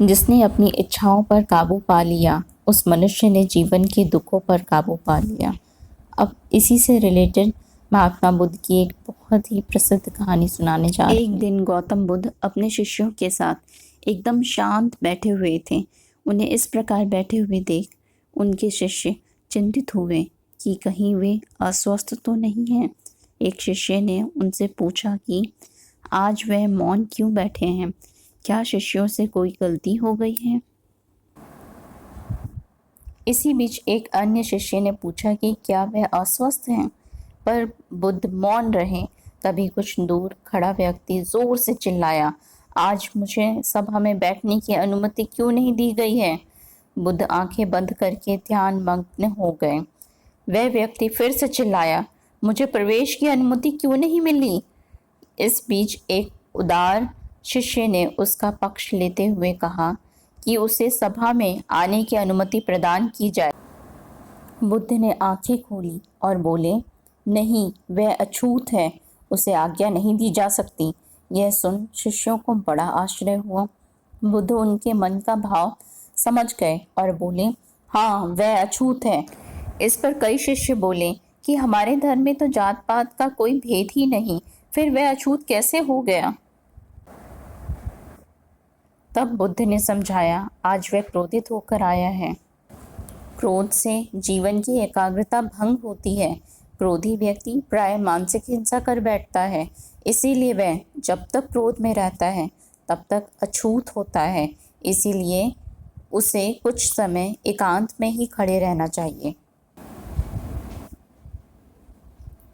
जिसने अपनी इच्छाओं पर काबू पा लिया, उस मनुष्य ने जीवन के दुखों पर काबू पा लिया। अब इसी से रिलेटेड महात्मा बुद्ध की एक बहुत ही प्रसिद्ध कहानी सुनाने जा रही हूँ। एक दिन गौतम बुद्ध अपने शिष्यों के साथ एकदम शांत बैठे हुए थे। उन्हें इस प्रकार बैठे हुए देख उनके शिष्य चिंतित हुए कि कहीं वे अस्वस्थ तो नहीं हैं। एक शिष्य ने उनसे पूछा कि आज वह मौन क्यों बैठे हैं, क्या शिष्यों से कोई गलती हो गई है। इसी बीच एक अन्य शिष्य ने पूछा कि क्या वह अस्वस्थ हैं, पर बुद्ध मौन रहे। तभी कुछ दूर खड़ा व्यक्ति जोर से चिल्लाया, आज मुझे सभा में बैठने की अनुमति क्यों नहीं दी गई है। बुद्ध आंखें बंद करके ध्यान मग्न हो गए। वह व्यक्ति फिर से चिल्लाया, मुझे प्रवेश की अनुमति क्यों नहीं मिली। इस बीच एक उदार शिष्य ने उसका पक्ष लेते हुए कहा कि उसे सभा में आने की अनुमति प्रदान की जाए। बुद्ध ने आंखें खोली और बोले, नहीं, वह अछूत है, उसे आज्ञा नहीं दी जा सकती। यह सुन शिष्यों को बड़ा आश्चर्य हुआ। बुद्ध उनके मन का भाव समझ गए और बोले, हाँ, वह अछूत है। इस पर कई शिष्य बोले कि हमारे धर्म में तो जात पात का कोई भेद ही नहीं, फिर वह अछूत कैसे हो गया। तब बुद्ध ने समझाया, आज वह क्रोधित होकर आया है। क्रोध से जीवन की एकाग्रता भंग होती है। क्रोधी व्यक्ति प्राय मानसिक हिंसा कर बैठता है। इसीलिए वह जब तक क्रोध में रहता है तब तक अछूत होता है। इसीलिए उसे कुछ समय एकांत में ही खड़े रहना चाहिए।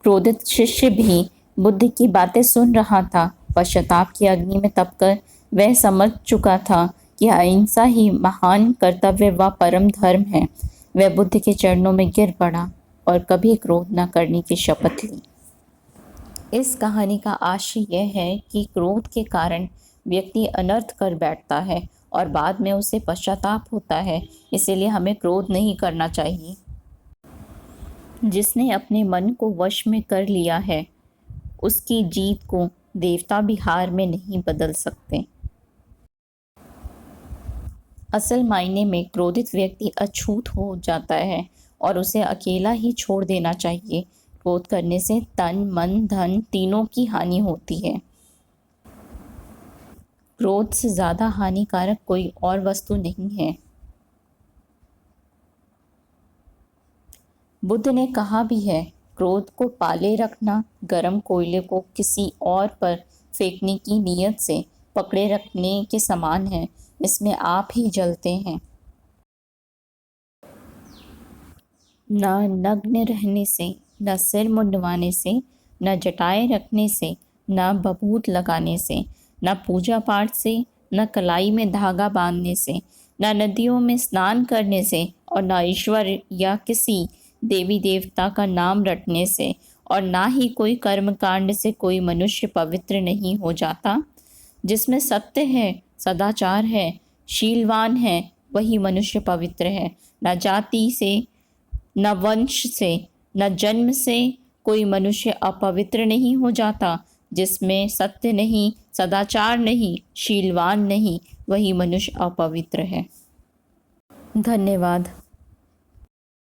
क्रोधित शिष्य भी बुद्ध की बातें सुन रहा था। पश्चाताप की अग्नि में तपकर वह समझ चुका था कि अहिंसा ही महान कर्तव्य व परम धर्म है। वह बुद्ध के चरणों में गिर पड़ा और कभी क्रोध न करने की शपथ ली। इस कहानी का आशय यह है कि क्रोध के कारण व्यक्ति अनर्थ कर बैठता है और बाद में उसे पश्चाताप होता है। इसीलिए हमें क्रोध नहीं करना चाहिए। जिसने अपने मन को वश में कर लिया है, उसकी जीत को देवता भी हार में नहीं बदल सकते। असल मायने में क्रोधित व्यक्ति अछूत हो जाता है और उसे अकेला ही छोड़ देना चाहिए। क्रोध करने से तन, मन, धन तीनों की हानि होती है। क्रोध से ज़्यादा हानिकारक कोई और वस्तु नहीं है। बुद्ध ने कहा भी है, क्रोध को पाले रखना गर्म कोयले को किसी और पर फेंकने की नीयत से पकड़े रखने के समान है। इसमें आप ही जलते हैं। न नग्न रहने से, न सिर मुंडवाने से, न जटाएं रखने से, न बबूत लगाने से, न पूजा पाठ से, न कलाई में धागा बांधने से, न नदियों में स्नान करने से, और न ईश्वर या किसी देवी देवता का नाम रटने से, और ना ही कोई कर्मकांड से कोई मनुष्य पवित्र नहीं हो जाता। जिसमें सत्य है, सदाचार है, शीलवान है, वही मनुष्य पवित्र है। न जाति से, न वंश से, न जन्म से कोई मनुष्य अपवित्र नहीं हो जाता। जिसमें सत्य नहीं, सदाचार नहीं, शीलवान नहीं, वही मनुष्य अपवित्र है। धन्यवाद।